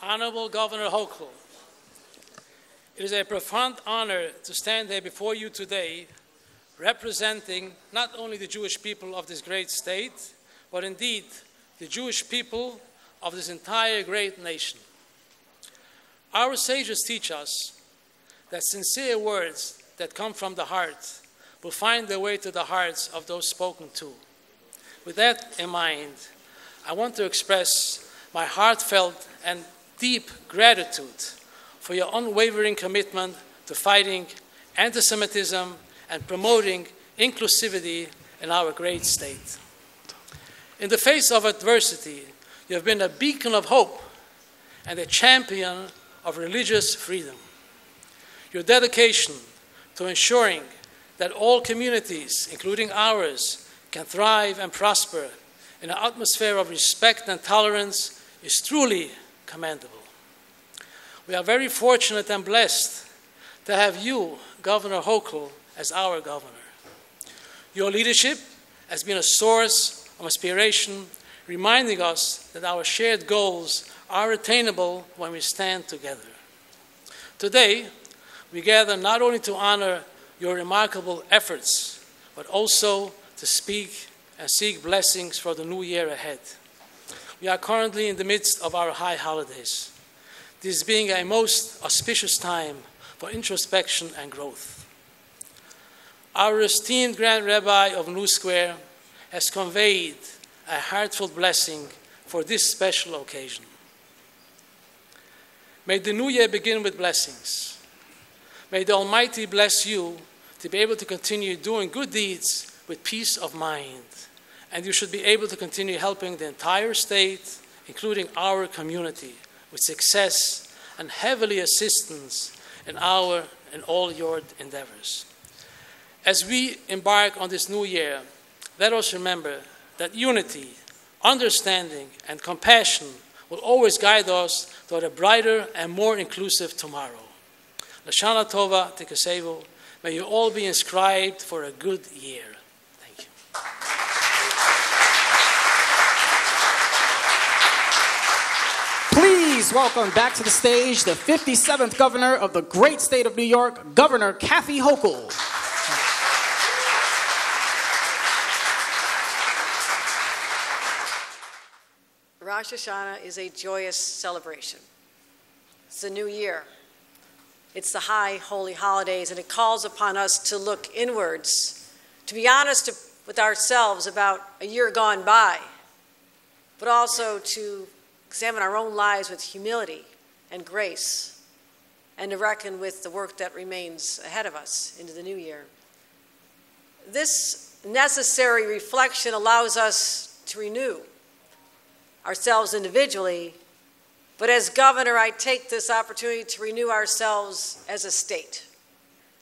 Honorable Governor Hochul, it is a profound honor to stand here before you today representing not only the Jewish people of this great state, but indeed the Jewish people of this entire great nation. Our sages teach us that sincere words that come from the heart will find their way to the hearts of those spoken to. With that in mind, I want to express my heartfelt and deep gratitude for your unwavering commitment to fighting anti-Semitism and promoting inclusivity in our great state. In the face of adversity, you have been a beacon of hope and a champion of religious freedom. Your dedication to ensuring that all communities, including ours, can thrive and prosper in an atmosphere of respect and tolerance is truly commendable. We are very fortunate and blessed to have you, Governor Hochul, as our governor. Your leadership has been a source of inspiration, reminding us that our shared goals are attainable when we stand together. Today, we gather not only to honor your remarkable efforts, but also to speak and seek blessings for the new year ahead. We are currently in the midst of our high holidays, this being a most auspicious time for introspection and growth. Our esteemed Grand Rabbi of New Square has conveyed a heartfelt blessing for this special occasion. May the new year begin with blessings. May the Almighty bless you to be able to continue doing good deeds with peace of mind. And you should be able to continue helping the entire state, including our community, with success and heavenly assistance in all your endeavors. As we embark on this new year, let us remember that unity, understanding, and compassion will always guide us toward a brighter and more inclusive tomorrow. Lashana Tova Tikasevu, may you all be inscribed for a good year. Thank you. Please welcome back to the stage the 57th Governor of the great state of New York, Governor Kathy Hochul. Rosh Hashanah is a joyous celebration. It's the new year. It's the high holy holidays, and it calls upon us to look inwards, to be honest with ourselves about a year gone by, but also to examine our own lives with humility and grace, and to reckon with the work that remains ahead of us into the new year. This necessary reflection allows us to renew ourselves individually, but as governor, I take this opportunity to renew ourselves as a state,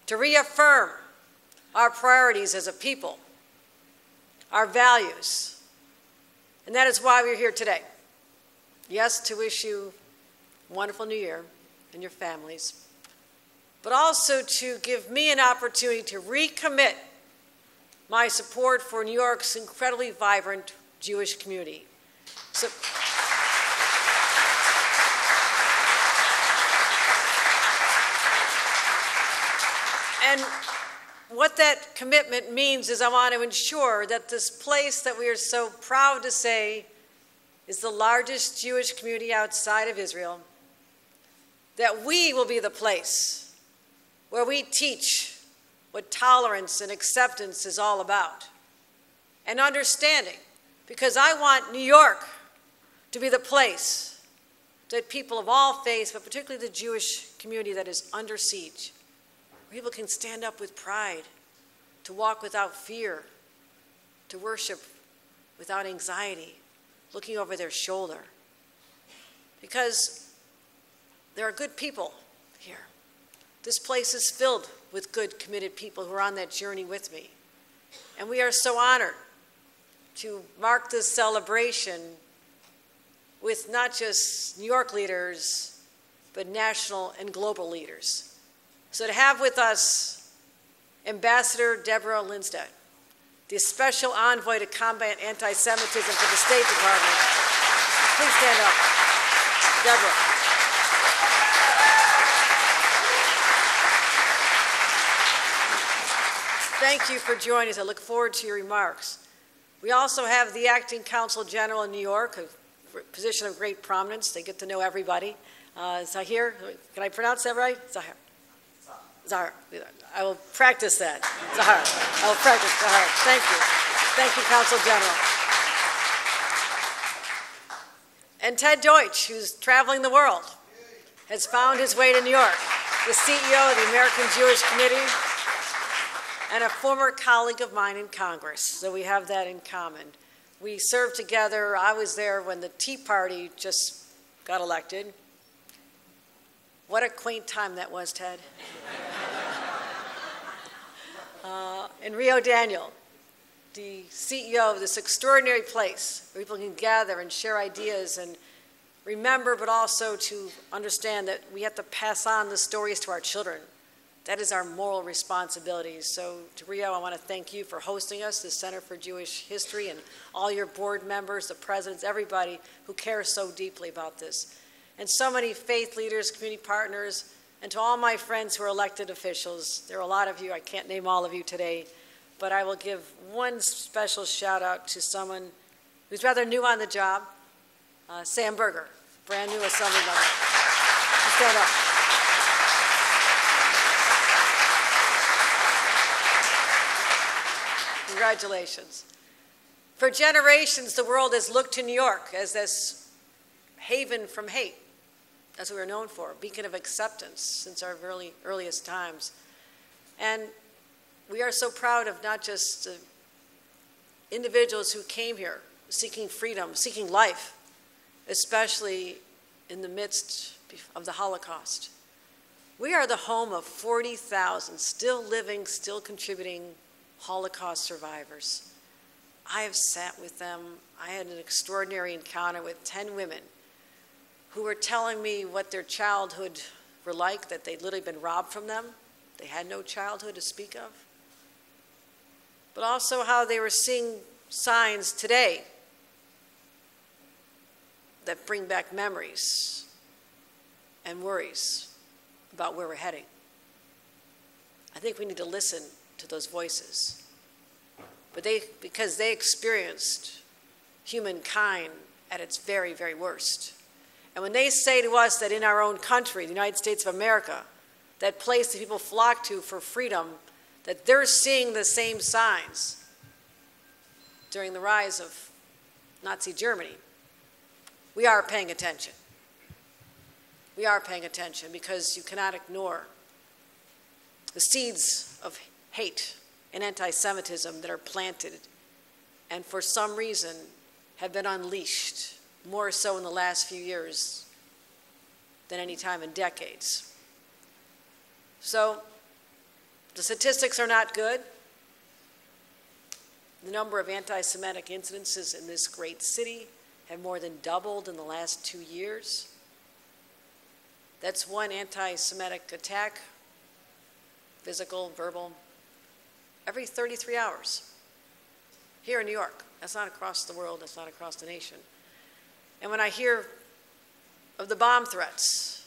to reaffirm our priorities as a people, our values, and that is why we're here today. Yes, to wish you a wonderful new year and your families, but also to give me an opportunity to recommit my support for New York's incredibly vibrant Jewish community. So, and what that commitment means is I want to ensure that this place that we are so proud to say is the largest Jewish community outside of Israel, that we will be the place where we teach what tolerance and acceptance is all about, and understanding, because I want New York to be the place that people of all faiths, but particularly the Jewish community that is under siege, where people can stand up with pride, to walk without fear, to worship without anxiety, looking over their shoulder. Because there are good people here. This place is filled with good, committed people who are on that journey with me. And we are so honored to mark this celebration with not just New York leaders, but national and global leaders. So to have with us Ambassador Deborah Lindstedt, the Special Envoy to Combat Anti-Semitism for the State Department. Please stand up. Deborah. Thank you for joining us. I look forward to your remarks. We also have the Acting Consul General in New York, a position of great prominence. They get to know everybody. Zahir, can I pronounce that right? Zahir. Zahir. I will practice that. Zahir. I will practice Zahir. Thank you. Thank you, Consul General. And Ted Deutsch, who's traveling the world, has found his way to New York, the CEO of the American Jewish Committee, and a former colleague of mine in Congress, so we have that in common. We served together. I was there when the Tea Party just got elected. What a quaint time that was, Ted. And Rio Daniel, the CEO of this extraordinary place where people can gather and share ideas and remember, but also to understand that we have to pass on the stories to our children. That is our moral responsibility. So to Rio, I want to thank you for hosting us, the Center for Jewish History, and all your board members, the presidents, everybody who cares so deeply about this. And so many faith leaders, community partners, and to all my friends who are elected officials. There are a lot of you. I can't name all of you today, but I will give one special shout out to someone who's rather new on the job, Sam Berger, brand new assembly member. Stand up. Congratulations. For generations, the world has looked to New York as this haven from hate. That's what we're known for, a beacon of acceptance since our earliest times. And we are so proud of not just individuals who came here seeking freedom, seeking life, especially in the midst of the Holocaust. We are the home of 40,000 still living, still contributing Holocaust survivors. I have sat with them. I had an extraordinary encounter with 10 women who were telling me what their childhood were like, that they'd literally been robbed from them. They had no childhood to speak of. But also how they were seeing signs today that bring back memories and worries about where we're heading. I think we need to listen to those voices. But because they experienced humankind at its very, very worst. And when they say to us that in our own country, the United States of America, that place that people flock to for freedom, that they're seeing the same signs during the rise of Nazi Germany, we are paying attention. We are paying attention because you cannot ignore the seeds of hate and anti-Semitism that are planted and for some reason have been unleashed, more so in the last few years than any time in decades. So the statistics are not good. The number of anti-Semitic incidences in this great city have more than doubled in the last 2 years. That's one anti-Semitic attack, physical, verbal, every 33 hours here in New York. That's not across the world, that's not across the nation. And when I hear of the bomb threats,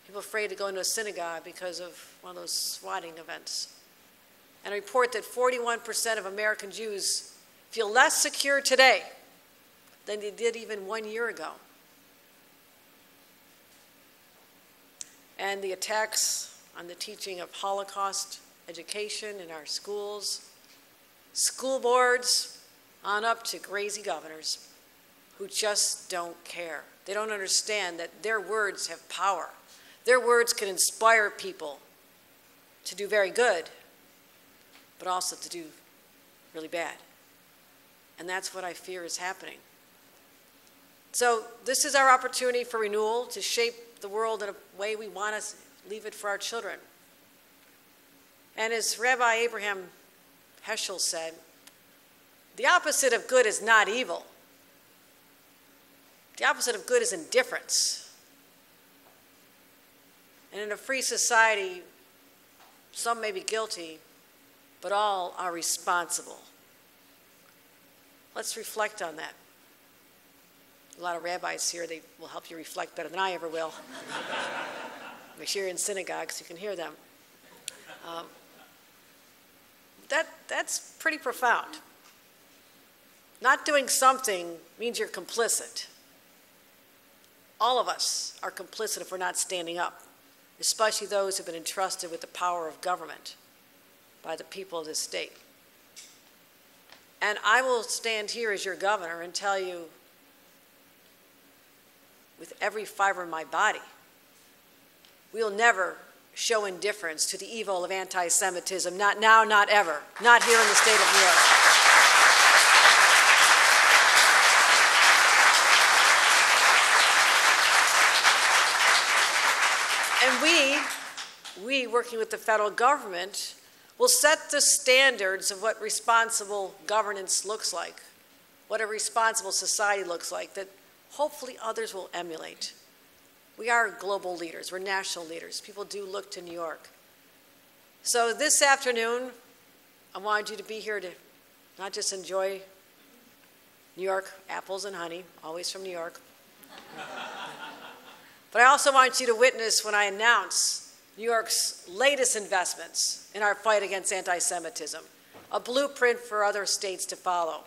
people afraid to go into a synagogue because of one of those swatting events, and a report that 41% of American Jews feel less secure today than they did even 1 year ago. And the attacks on the teaching of Holocaust education in our schools, school boards, on up to crazy governors who just don't care. They don't understand that their words have power. Their words can inspire people to do very good, but also to do really bad. And that's what I fear is happening. So this is our opportunity for renewal, to shape the world in a way we want to leave it for our children. And as Rabbi Abraham Heschel said, the opposite of good is not evil. The opposite of good is indifference. And in a free society, some may be guilty, but all are responsible. Let's reflect on that. a lot of rabbis here. They will help you reflect better than I ever will. Make sure you're in synagogue so you can hear them. That's pretty profound. Not doing something means you're complicit. All of us are complicit if we're not standing up, especially those who have been entrusted with the power of government by the people of this state. And I will stand here as your governor and tell you with every fiber in my body, we will never show indifference to the evil of anti-Semitism, not now, not ever, not here in the state of New York. And we working with the federal government, will set the standards of what responsible governance looks like, what a responsible society looks like, that hopefully others will emulate. We are global leaders. We're national leaders. People do look to New York. So this afternoon, I wanted you to be here to not just enjoy New York apples and honey, always from New York, but I also want you to witness when I announce New York's latest investments in our fight against anti-Semitism, a blueprint for other states to follow,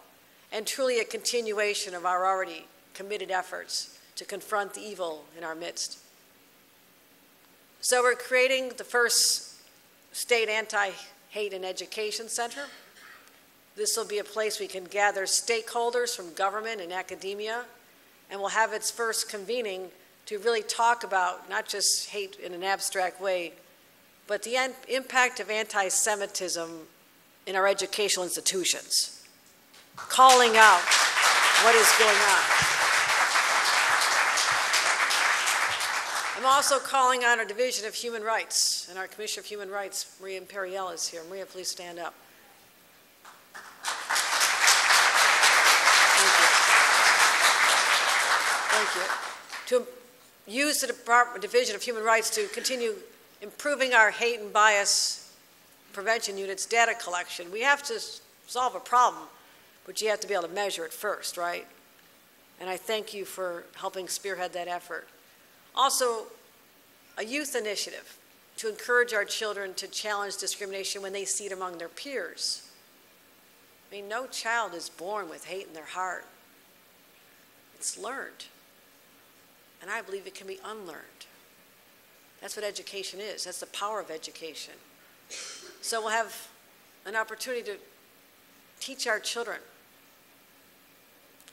and truly a continuation of our already committed efforts to confront the evil in our midst. So we're creating the first state anti-hate and education center. This will be a place we can gather stakeholders from government and academia, and we'll have its first convening to really talk about not just hate in an abstract way, but the impact of anti-Semitism in our educational institutions, calling out what is going on. I'm also calling on our Division of Human Rights and our Commissioner of Human Rights, Maria Imperial, is here. Maria, please stand up. Thank you. To use the Division of Human Rights to continue improving our hate and bias prevention unit's data collection. We have to solve a problem, but you have to be able to measure it first, right? And I thank you for helping spearhead that effort. Also, a youth initiative to encourage our children to challenge discrimination when they see it among their peers. I mean, no child is born with hate in their heart. It's learned. And I believe it can be unlearned. That's what education is. That's the power of education. So we'll have an opportunity to teach our children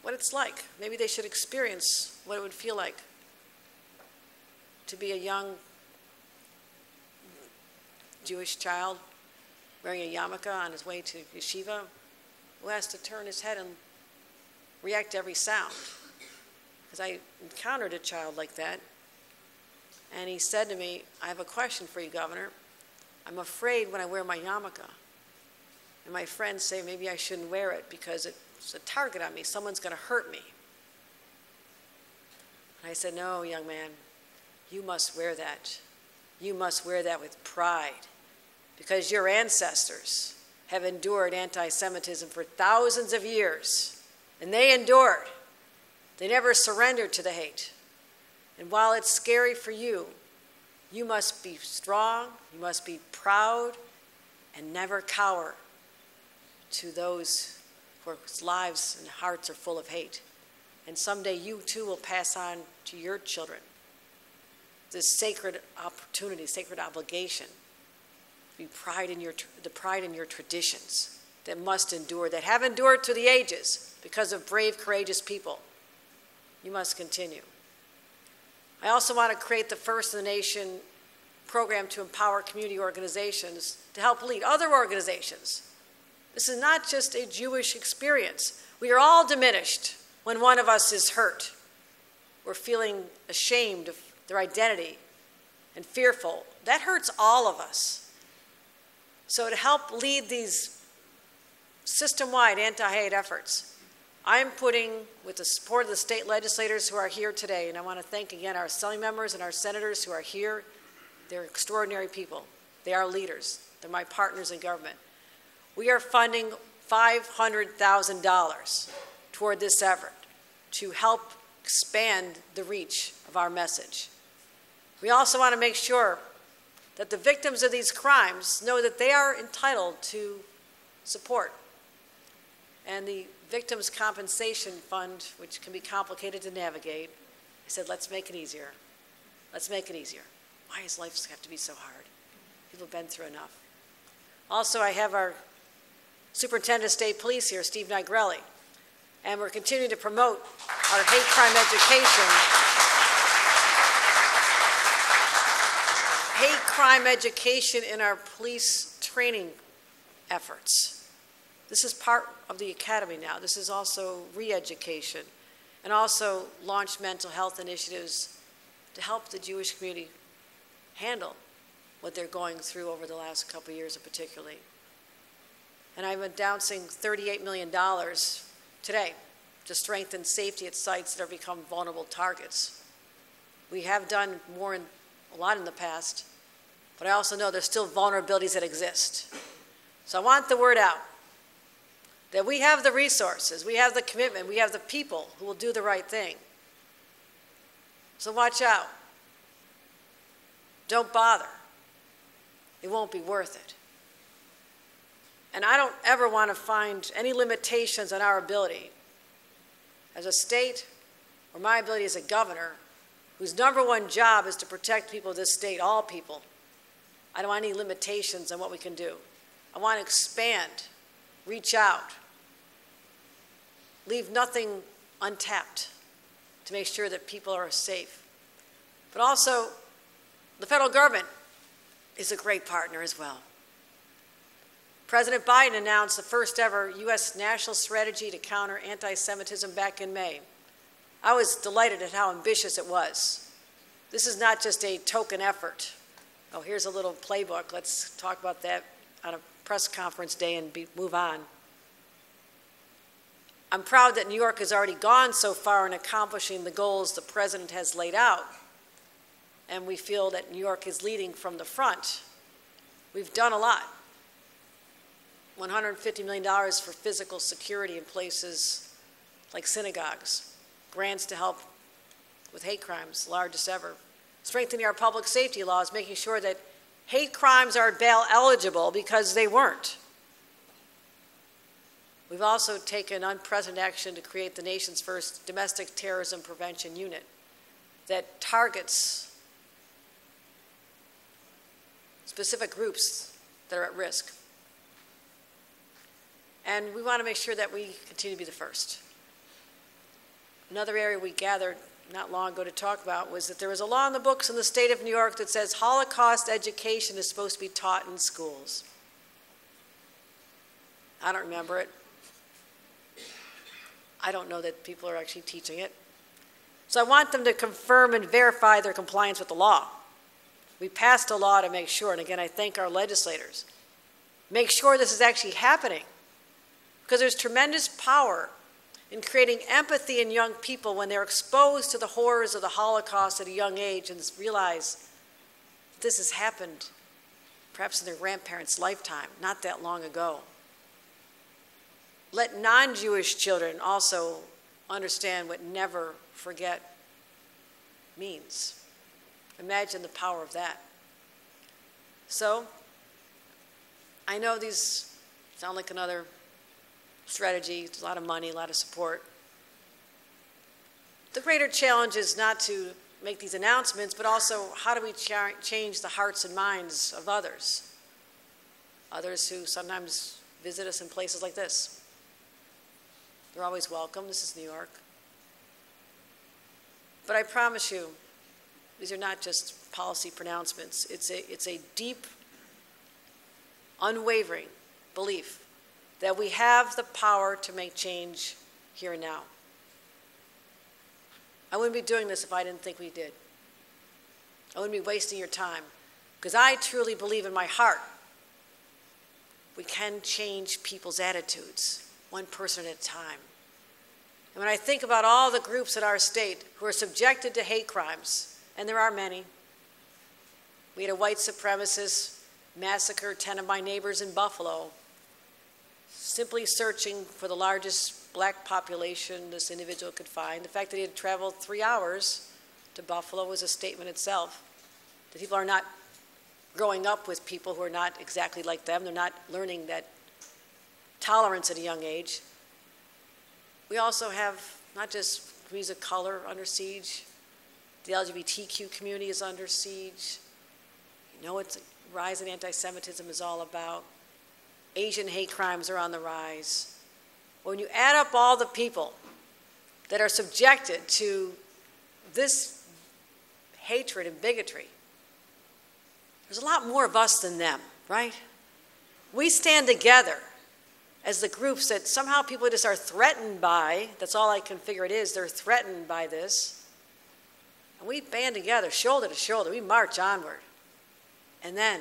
what it's like. Maybe they should experience what it would feel like to be a young Jewish child wearing a yarmulke on his way to yeshiva who has to turn his head and react to every sound. Because I encountered a child like that, and he said to me, I have a question for you, Governor. I'm afraid when I wear my yarmulke, and my friends say maybe I shouldn't wear it because it's a target on me. Someone's going to hurt me. And I said, no, young man, you must wear that. You must wear that with pride because your ancestors have endured anti-Semitism for thousands of years, and they endured. They never surrendered to the hate. And while it's scary for you, you must be strong, you must be proud, and never cower to those whose lives and hearts are full of hate. And someday you too will pass on to your children this sacred opportunity, sacred obligation, to be the pride in your traditions that must endure, that have endured to the ages because of brave, courageous people. You must continue. I also want to create the first in the nation program to empower community organizations to help lead other organizations. This is not just a Jewish experience. We are all diminished when one of us is hurt. We're feeling ashamed of their identity and fearful. That hurts all of us. So to help lead these system-wide anti-hate efforts, I'm putting, with the support of the state legislators who are here today, and I want to thank again our assembly members and our senators who are here. They're extraordinary people. They are leaders. They're my partners in government. We are funding $500,000 toward this effort to help expand the reach of our message. We also want to make sure that the victims of these crimes know that they are entitled to support. And the Victims' Compensation Fund, which can be complicated to navigate, I said, let's make it easier. Let's make it easier. Why does life have to be so hard? People have been through enough. Also, I have our Superintendent of State Police here, Steve Nigrelli, and we're continuing to promote our hate crime education. Hate crime education in our police training efforts. This is part of the academy now. This is also re-education, and also launch mental health initiatives to help the Jewish community handle what they're going through over the last couple of years particularly. And I'm announcing $38 million today to strengthen safety at sites that have become vulnerable targets. We have done a lot in the past, but I also know there's still vulnerabilities that exist. So I want the word out that we have the resources, we have the commitment, we have the people who will do the right thing. So watch out. Don't bother. It won't be worth it. And I don't ever want to find any limitations on our ability as a state or my ability as a governor, whose #1 job is to protect people of this state, all people. I don't want any limitations on what we can do. I want to expand, reach out, leave nothing untapped to make sure that people are safe. But also, the federal government is a great partner as well. President Biden announced the first ever U.S. national strategy to counter anti-Semitism back in May. I was delighted at how ambitious it was. This is not just a token effort. Oh, here's a little playbook. Let's talk about that on a press conference day and move on. I'm proud that New York has already gone so far in accomplishing the goals the president has laid out. And we feel that New York is leading from the front. We've done a lot. $150 million for physical security in places like synagogues, grants to help with hate crimes, largest ever, strengthening our public safety laws, making sure that hate crimes are bail eligible because they weren't. We've also taken unprecedented action to create the nation's first domestic terrorism prevention unit that targets specific groups that are at risk. And we want to make sure that we continue to be the first. Another area we gathered not long ago to talk about was that there was a law in the books in the state of New York that says Holocaust education is supposed to be taught in schools. I don't remember it. I don't know that people are actually teaching it. So I want them to confirm and verify their compliance with the law. We passed a law to make sure, and again, I thank our legislators, make sure this is actually happening. Because there's tremendous power in creating empathy in young people when they're exposed to the horrors of the Holocaust at a young age and realize this has happened perhaps in their grandparents' lifetime, not that long ago. Let non-Jewish children also understand what never forget means. Imagine the power of that. So, I know these sound like another strategy, a lot of money, a lot of support. The greater challenge is not to make these announcements, but also how do we change the hearts and minds of others who sometimes visit us in places like this. They're always welcome. This is New York. But I promise you, these are not just policy pronouncements. It's a deep, unwavering belief that we have the power to make change here and now. I wouldn't be doing this if I didn't think we did. I wouldn't be wasting your time, because I truly believe in my heart we can change people's attitudes, one person at a time. And when I think about all the groups in our state who are subjected to hate crimes, and there are many, we had a white supremacist massacre 10 of my neighbors in Buffalo, simply searching for the largest black population this individual could find. The fact that he had traveled 3 hours to Buffalo was a statement itself. That people are not growing up with people who are not exactly like them. They're not learning that tolerance at a young age. We also have not just communities of color under siege. The LGBTQ community is under siege. You know what the rise in anti-Semitism is all about. Asian hate crimes are on the rise. When you add up all the people that are subjected to this hatred and bigotry, there's a lot more of us than them, right? We stand together as the groups that somehow people just are threatened by. That's all I can figure it is. They're threatened by this. And we band together, shoulder to shoulder. We march onward. And then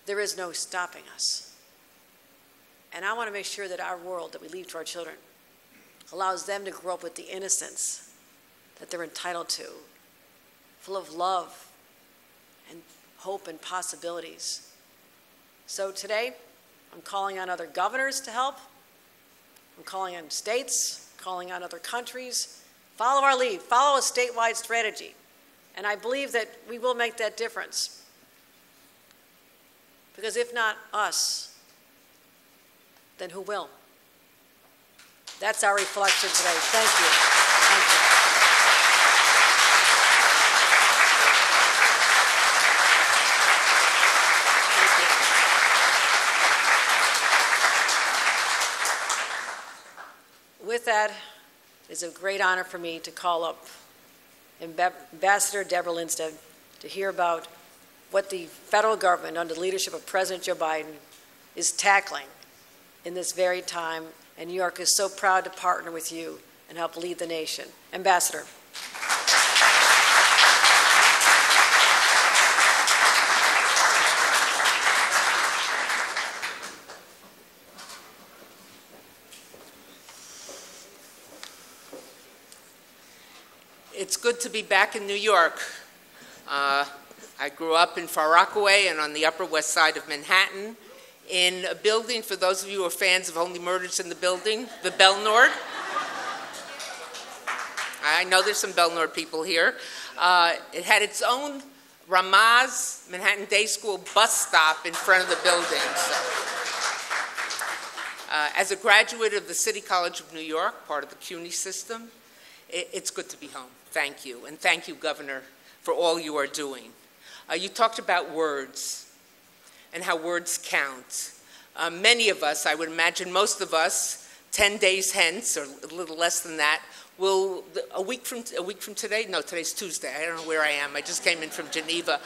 there is no stopping us. And I want to make sure that our world that we leave to our children allows them to grow up with the innocence that they're entitled to, full of love and hope and possibilities. So today, I'm calling on other governors to help. I'm calling on states, calling on other countries. Follow our lead, follow a statewide strategy. And I believe that we will make that difference. Because if not us, then who will? That's our reflection today. Thank you. Thank you. With that, it's a great honor for me to call up Ambassador Deborah Lindstedt to hear about what the federal government under the leadership of President Joe Biden is tackling in this very time, and New York is so proud to partner with you and help lead the nation. Ambassador. It's good to be back in New York. I grew up in Far Rockaway and on the Upper West Side of Manhattan in a building, for those of you who are fans of Only Murders in the Building, the Belnord. I know there's some Belnord people here. It had its own Ramaz Manhattan Day School bus stop in front of the building. So, as a graduate of the City College of New York, part of the CUNY system, it's good to be home. Thank you. And thank you, Governor, for all you are doing. You talked about words and how words count. Many of us, I would imagine most of us, 10 days hence, or a little less than that, will, a week from today? No, today's Tuesday. I don't know where I am. I just came in from Geneva.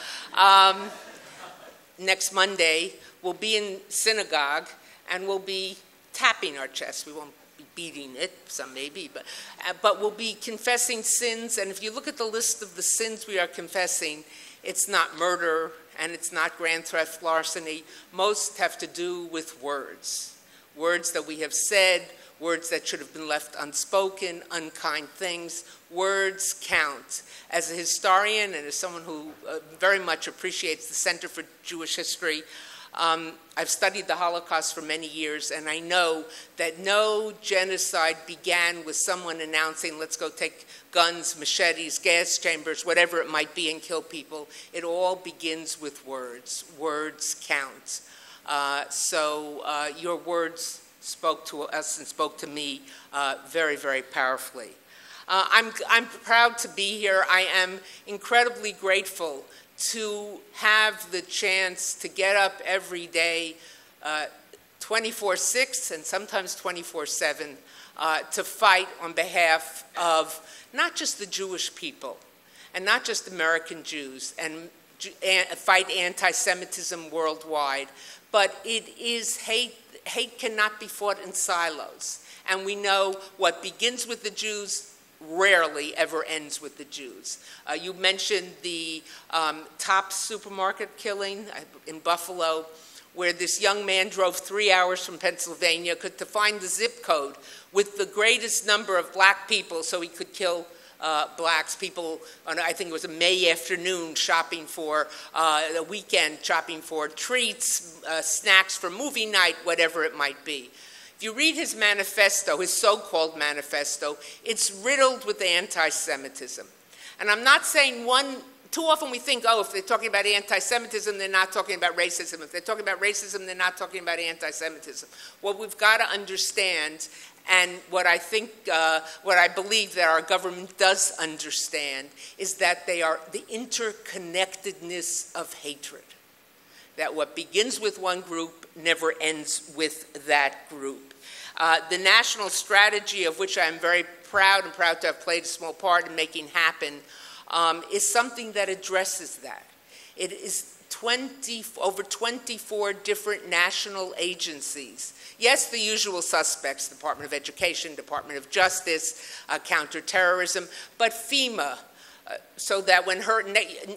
Next Monday, we'll be in synagogue and we'll be tapping our chests. We won't be beating it, some maybe, but we'll be confessing sins. And if you look at the list of the sins we are confessing, it's not murder and it's not grand theft larceny. Most have to do with words. Words that we have said, words that should have been left unspoken, unkind things. Words count. As a historian and as someone who very much appreciates the Center for Jewish History, I've studied the Holocaust for many years, and I know that no genocide began with someone announcing, let's go take guns, machetes, gas chambers, whatever it might be, and kill people. It all begins with words. Words count. So your words spoke to us and spoke to me very, very powerfully. I'm proud to be here. I am incredibly grateful to have the chance to get up every day 24/6 and sometimes 24/7 to fight on behalf of not just the Jewish people and not just American Jews and fight anti-Semitism worldwide, but it is hate. Hate cannot be fought in silos. And we know what begins with the Jews rarely ever ends with the Jews. You mentioned the Top supermarket killing in Buffalo, where this young man drove 3 hours from Pennsylvania to find the zip code with the greatest number of black people so he could kill blacks. People, on, I think it was a May afternoon, shopping for a weekend, shopping for treats, snacks for movie night, whatever it might be. If you read his manifesto, his so-called manifesto, it's riddled with anti-Semitism. And I'm not saying too often we think, oh, if they're talking about anti-Semitism, they're not talking about racism. If they're talking about racism, they're not talking about anti-Semitism. What we've got to understand, and what I believe that our government does understand, is that they are the interconnectedness of hatred. That what begins with one group never ends with that group. The national strategy, of which I'm very proud to have played a small part in making happen, is something that addresses that. It is over 24 different national agencies. Yes, the usual suspects, Department of Education, Department of Justice, counterterrorism, but FEMA, so that when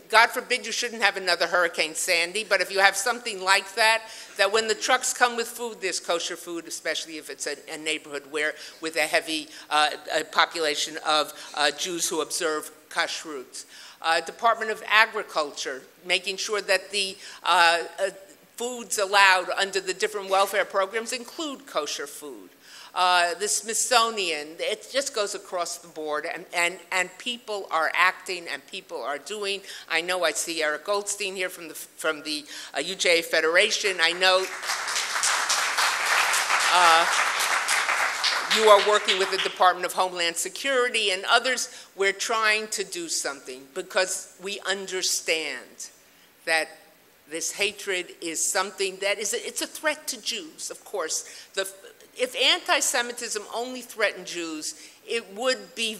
God forbid you shouldn't have another Hurricane Sandy, but if you have something like that when the trucks come with food, there's kosher food, especially if it's a neighborhood with a heavy population of Jews who observe kashrut. Department of Agriculture, making sure that the foods allowed under the different welfare programs include kosher food. The Smithsonian, it just goes across the board, and people are acting and people are doing. I know I see Eric Goldstein here from the UJA Federation. I know you are working with the Department of Homeland Security and others. We're trying to do something because we understand that this hatred is something that it's a threat to Jews, of course. If anti-Semitism only threatened Jews, it would be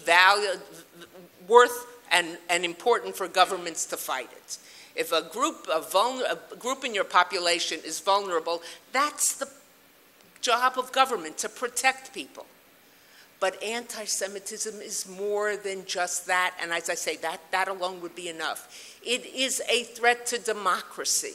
worth and important for governments to fight it. If a group in your population is vulnerable, that's the job of government, to protect people. But anti-Semitism is more than just that, and as I say, that alone would be enough. It is a threat to democracy.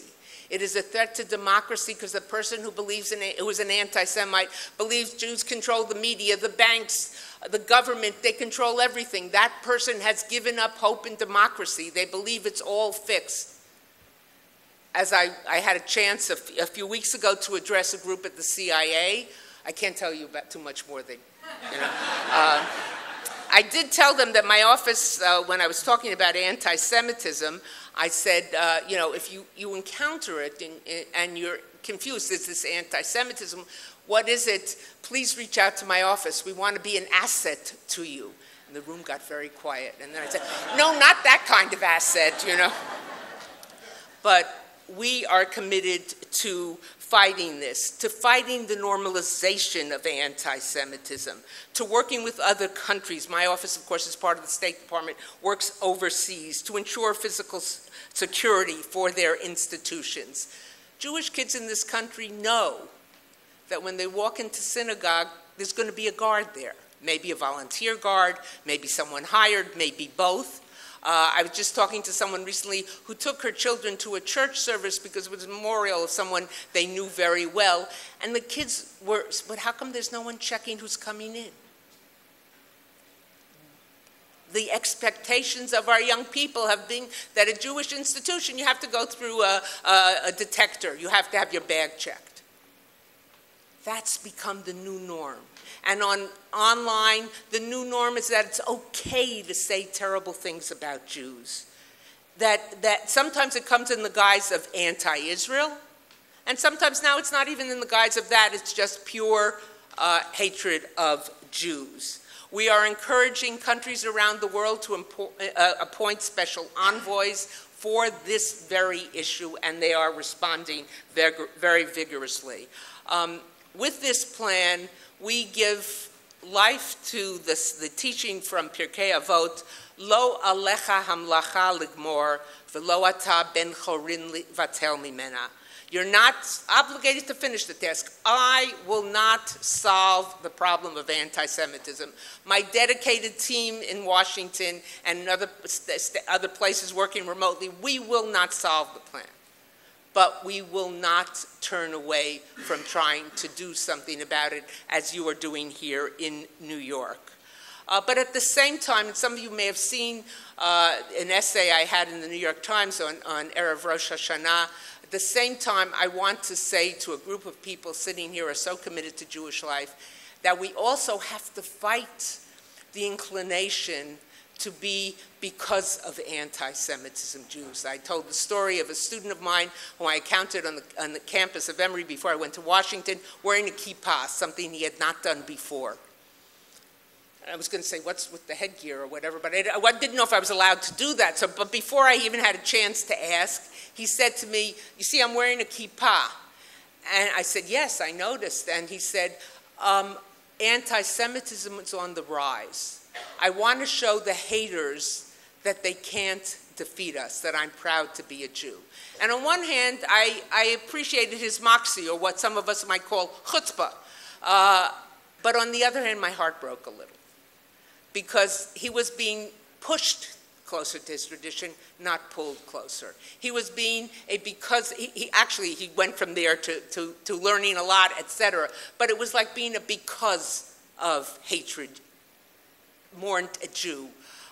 It is a threat to democracy because the person who who is an anti-Semite believes Jews control the media, the banks, the government, they control everything. That person has given up hope in democracy. They believe it's all fixed. As I had a chance a few weeks ago to address a group at the CIA, I can't tell you about too much more than, I did tell them that my office, when I was talking about anti-Semitism, I said, if you encounter it and you're confused, is this anti-Semitism? What is it? Please reach out to my office. We want to be an asset to you. And the room got very quiet. And then I said, no, not that kind of asset, But we are committed to fighting this, to fighting the normalization of anti-Semitism, to working with other countries. My office, of course, as part of the State Department, works overseas to ensure physical security for their institutions. Jewish kids in this country know that when they walk into synagogue, there's going to be a guard there. Maybe a volunteer guard, maybe someone hired, maybe both. I was just talking to someone recently who took her children to a church service because it was a memorial of someone they knew very well. And the kids were, but how come there's no one checking who's coming in? The expectations of our young people have been that a Jewish institution, you have to go through a detector. You have to have your bag checked. That's become the new norm. And online, the new norm is that it's okay to say terrible things about Jews. That sometimes it comes in the guise of anti-Israel, and sometimes now it's not even in the guise of that, it's just pure hatred of Jews. We are encouraging countries around the world to appoint special envoys for this very issue, and they are responding very, very vigorously. With this plan, we give life to the teaching from Pirkei Avot, Lo alecha hamlacha ligmor, v'lo ata ben chorin vatel mimena. You're not obligated to finish the task. I will not solve the problem of anti-Semitism. My dedicated team in Washington and other places working remotely, we will not solve the plan. But we will not turn away from trying to do something about it, as you are doing here in New York. But at the same time, and some of you may have seen an essay I had in the New York Times on Erev Rosh Hashanah, At the same time, I want to say to a group of people sitting here who are so committed to Jewish life that we also have to fight the inclination to be because of anti-Semitism Jews. I told the story of a student of mine who I encountered on the campus of Emory before I went to Washington, wearing a kippah, something he had not done before. I was going to say, what's with the headgear or whatever, but I didn't know if I was allowed to do that. But before I even had a chance to ask, he said to me, you see, I'm wearing a kippah. And I said, yes, I noticed. And he said, anti-Semitism is on the rise. I want to show the haters that they can't defeat us, that I'm proud to be a Jew. And on one hand, I appreciated his moxie, or what some of us might call chutzpah. But on the other hand, my heart broke a little, because he was being pushed closer to his tradition, not pulled closer. He was being because he went from there to learning a lot, etc. But it was like being a because of hatred, more a Jew.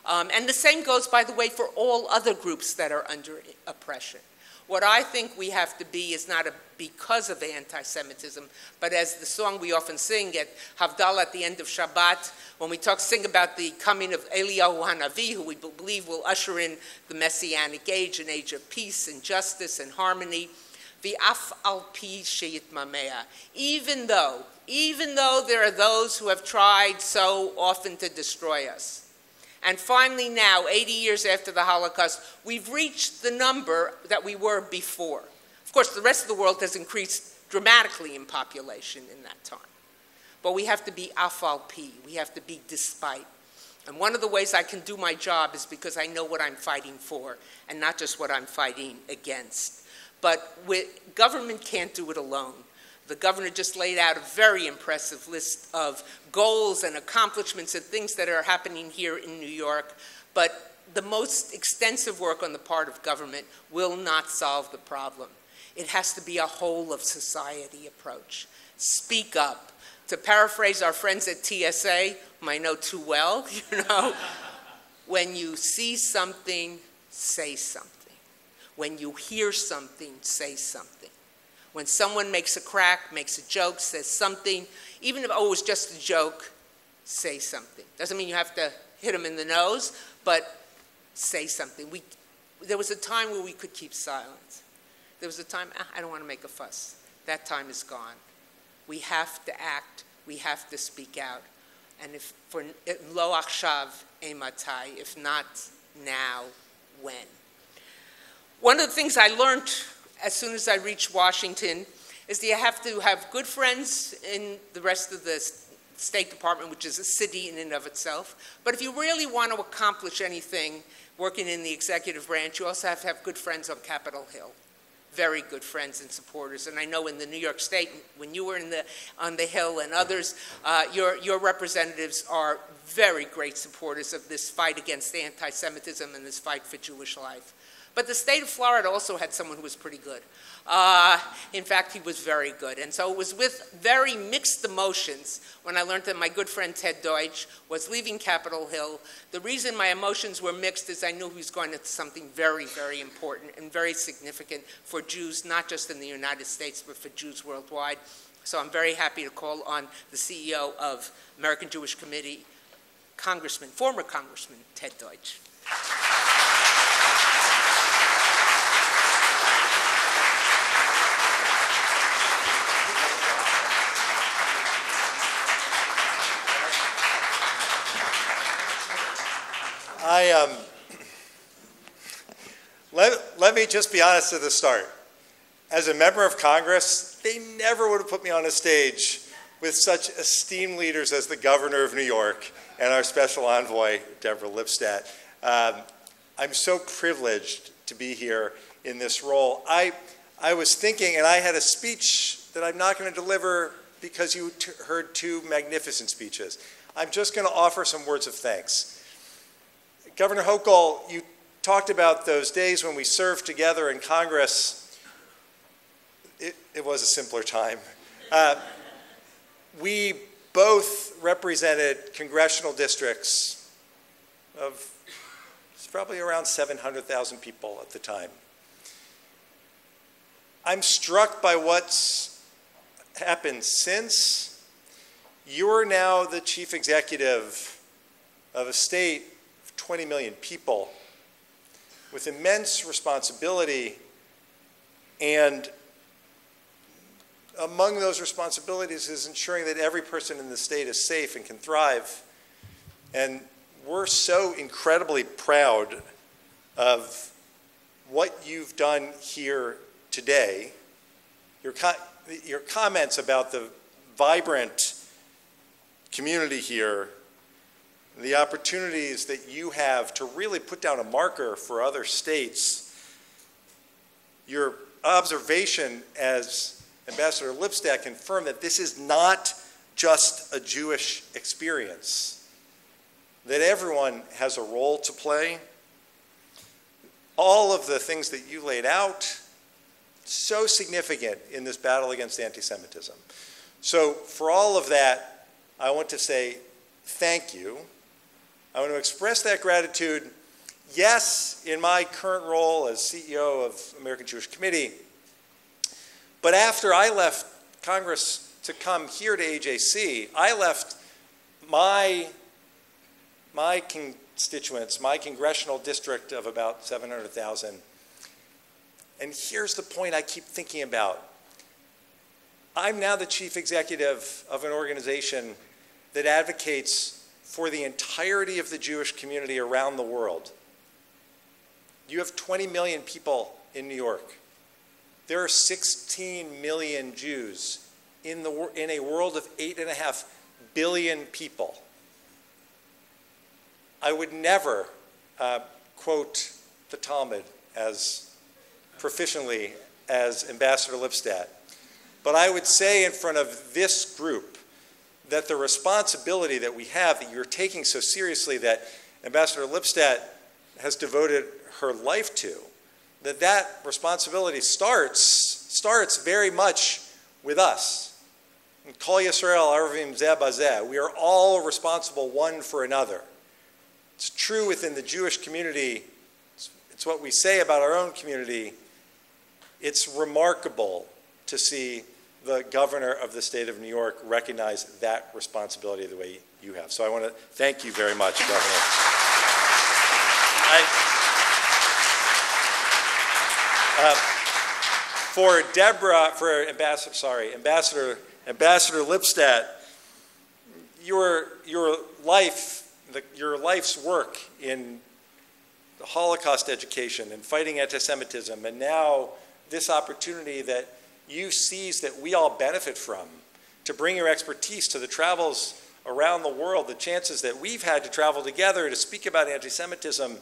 And the same goes, by the way, for all other groups that are under oppression. What I think we have to be is not a because of anti-Semitism, but as the song we often sing at Havdalah at the end of Shabbat, when we sing about the coming of Eliyahu Hanavi, who we believe will usher in the Messianic age, an age of peace and justice and harmony. V'af al pi sheyitmamea. Even though there are those who have tried so often to destroy us. And finally now, 80 years after the Holocaust, we've reached the number that we were before. Of course, the rest of the world has increased dramatically in population in that time. But we have to be af al pi, we have to be despite. And one of the ways I can do my job is because I know what I'm fighting for, and not just what I'm fighting against. But government can't do it alone. The governor just laid out a very impressive list of goals and accomplishments and things that are happening here in New York. But the most extensive work on the part of government will not solve the problem. It has to be a whole of society approach. Speak up. To paraphrase our friends at TSA, whom I know too well, when you see something, say something. When you hear something, say something. When someone makes a crack, makes a joke, says something, even if, it's just a joke, say something. Doesn't mean you have to hit them in the nose, but say something. There was a time where we could keep silent. There was a time, I don't want to make a fuss. That time is gone. We have to act. We have to speak out. And if for lo achshav ematai, if not now, when? One of the things I learned as soon as I reached Washington is that you have to have good friends in the rest of the State Department, which is a city in and of itself. But if you really want to accomplish anything working in the executive branch, you also have to have good friends on Capitol Hill. Very good friends and supporters. And I know in the New York State, when you were on the Hill and others, your representatives are very great supporters of this fight against anti-Semitism and this fight for Jewish life. But the state of Florida also had someone who was pretty good. In fact, he was very good. And so it was with very mixed emotions when I learned that my good friend Ted Deutsch was leaving Capitol Hill. The reason my emotions were mixed is I knew he was going into something very, very important and very significant for Jews, not just in the United States, but for Jews worldwide. So I'm very happy to call on the CEO of American Jewish Committee, former Congressman Ted Deutsch. Let me just be honest at the start. As a member of Congress, they never would have put me on a stage with such esteemed leaders as the governor of New York and our special envoy, Deborah Lipstadt. I'm so privileged to be here in this role. I was thinking, and I had a speech that I'm not going to deliver because you heard two magnificent speeches. I'm just going to offer some words of thanks. Governor Hochul, you talked about those days when we served together in Congress. It was a simpler time. We both represented congressional districts of probably around 700,000 people at the time. I'm struck by what's happened since. You're now the chief executive of a state of 20 million people with immense responsibility, and among those responsibilities is ensuring that every person in the state is safe and can thrive. And we're so incredibly proud of what you've done here today. Your comments about the vibrant community here, the opportunities that you have to really put down a marker for other states, your observation as Ambassador Lipstadt confirmed that this is not just a Jewish experience, that everyone has a role to play. All of the things that you laid out, so significant in this battle against anti-Semitism. So for all of that, I want to say thank you. I want to express that gratitude, yes, in my current role as CEO of American Jewish Committee, but after I left Congress to come here to AJC, I left my constituents, my congressional district of about 700,000. And here's the point I keep thinking about. I'm now the chief executive of an organization that advocates for the entirety of the Jewish community around the world. You have 20 million people in New York. There are 16 million Jews in a world of 8.5 billion people. I would never quote the Talmud as proficiently as Ambassador Lipstadt, but I would say in front of this group that the responsibility that we have, that you're taking so seriously, that Ambassador Lipstadt has devoted her life to, that responsibility starts very much with us. Kol Yisrael Arvim Zeh Bazeh. We are all responsible one for another. It's true within the Jewish community. It's what we say about our own community. It's remarkable to see the governor of the state of New York recognize that responsibility the way you have. So I want to thank you very much, Governor. For Ambassador Lipstadt, your life's work in the Holocaust education and fighting anti-Semitism, and now this opportunity that you seize that we all benefit from, to bring your expertise to the travels around the world, the chances that we've had to travel together to speak about anti-Semitism,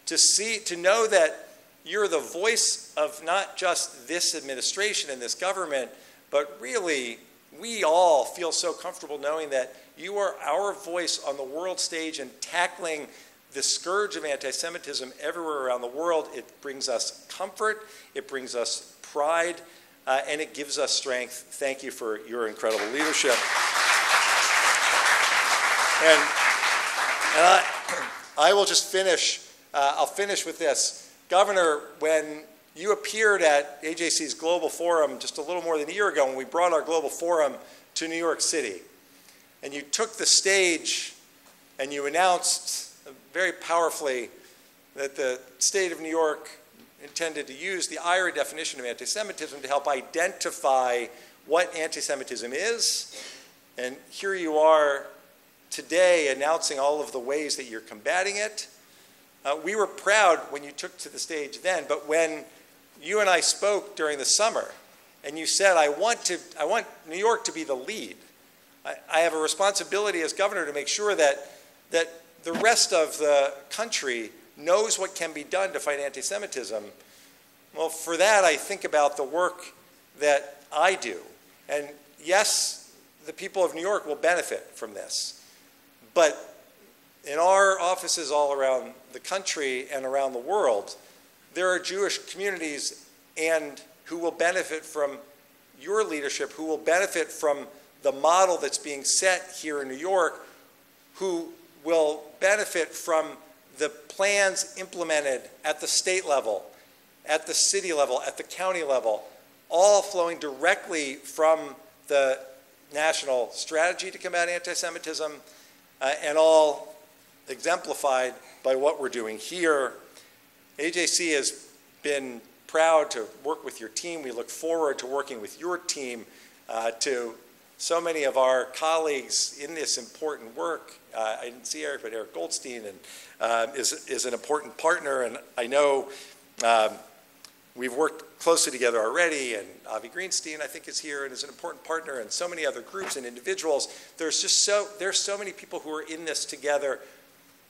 to know that you're the voice of not just this administration and this government, but really we all feel so comfortable knowing that you are our voice on the world stage and tackling the scourge of anti-Semitism everywhere around the world. It brings us comfort, it brings us pride, and it gives us strength. Thank you for your incredible leadership. And I will just finish, I'll finish with this. Governor, when you appeared at AJC's Global Forum just a little more than a year ago when we brought our Global Forum to New York City, and you took the stage and you announced very powerfully that the state of New York intended to use the IHRA definition of anti-Semitism to help identify what anti-Semitism is. And here you are today announcing all of the ways that you're combating it. We were proud when you took to the stage then, but when you and I spoke during the summer and you said, I want New York to be the lead. I have a responsibility as governor to make sure that the rest of the country knows what can be done to fight anti-Semitism. Well, for that, I think about the work that I do. And yes, the people of New York will benefit from this. But in our offices all around the country and around the world, there are Jewish communities who will benefit from your leadership, who will benefit from the model that's being set here in New York, who will benefit from the plans implemented at the state level at the city level, at the county level, all flowing directly from the national strategy to combat anti-Semitism, and all exemplified by what we're doing here. AJC has been proud to work with your team. We look forward to working with your team, to so many of our colleagues in this important work. I didn't see Eric, but Eric Goldstein is an important partner, and I know we've worked closely together already, and Avi Greenstein, I think, is here and is an important partner, and so many other groups and individuals. There's so many people who are in this together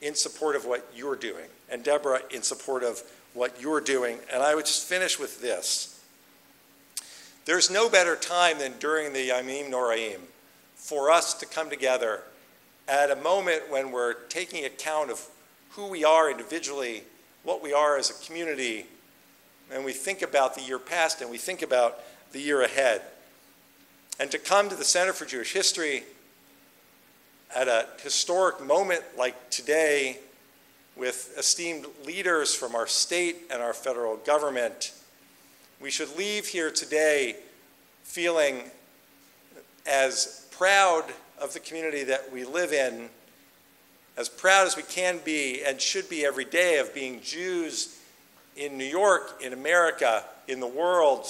in support of what you're doing, and Deborah in support of what you're doing. And I would just finish with this. There's no better time than during the Yamim Noraim for us to come together at a moment when we're taking account of who we are individually, what we are as a community, and we think about the year past and we think about the year ahead. And to come to the Center for Jewish History at a historic moment like today with esteemed leaders from our state and our federal government, we should leave here today feeling as proud of the community that we live in, as proud as we can be and should be every day of being Jews in New York, in America, in the world,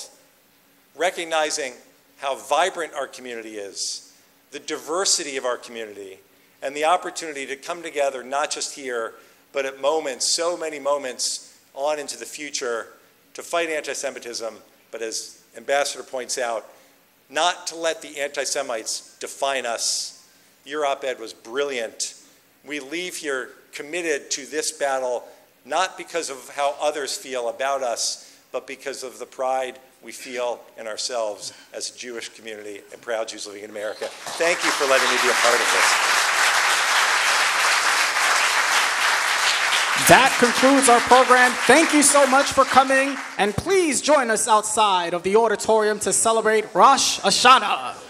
recognizing how vibrant our community is, the diversity of our community, and the opportunity to come together not just here, but at moments, so many moments on into the future, to fight anti-Semitism, but as Ambassador points out, not to let the anti-Semites define us. Your op-ed was brilliant. We leave here committed to this battle, not because of how others feel about us, but because of the pride we feel in ourselves as a Jewish community and proud Jews living in America. Thank you for letting me be a part of this. That concludes our program. Thank you so much for coming, and please join us outside of the auditorium to celebrate Rosh Hashanah.